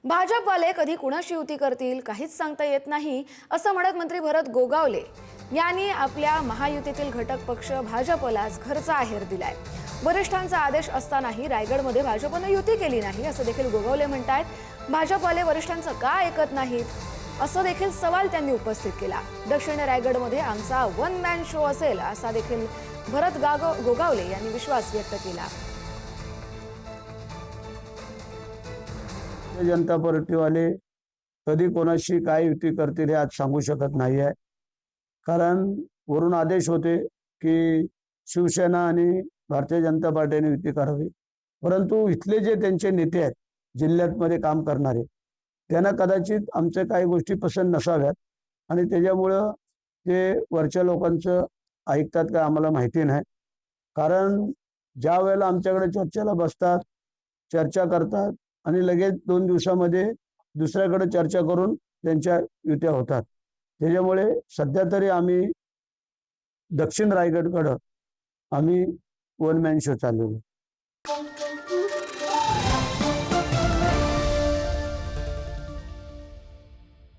भाजपवाले कधी कुणाशी युती करतील काहीच सांगता येत नाही असं म्हणत मंत्री भरत गोगावले यांनी आपल्या महायुतीतील घटक पक्ष भाजपलाच घरचा आहेर दिलाय। वरिष्ठांचा आदेश असतानाही रायगडमध्ये भाजपने युती केली नाही असं देखील गोगावले म्हणतात। भाजपवाले वरिष्ठांचं का ऐकत नाहीत असं देखील सवाल त्यांनी उपस्थित केला। दक्षिण रायगडमध्ये आमचा वन मॅन शो असेल असा देखील भरत गोगावले यांनी विश्वास व्यक्त केला। जनता पार्टीवाले कधी कोणाशी काय युती करतील हे आज सांगू शकत नाही आहे। कारण वरून आदेश होते की शिवसेना आणि भारतीय जनता पार्टीने युती करावी, परंतु इथले जे त्यांचे नेते आहेत जिल्ह्यामध्ये काम करणारे त्यांना कदाचित आमच्या काही गोष्टी पसंत नसाव्यात आणि त्याच्यामुळं ते वरच्या लोकांचं ऐकतात का आम्हाला माहिती नाही। कारण ज्या वेळेला आमच्याकडे चर्चेला बसतात, चर्चा करतात आणि लगेच 2 दिवसामध्ये दुसऱ्याकडे चर्चा करून त्यांच्या युत्या होतात। त्याच्यामुळे सध्या तरी आम्ही दक्षिण रायगडकडे आम्ही वन मॅन शो चालवतो।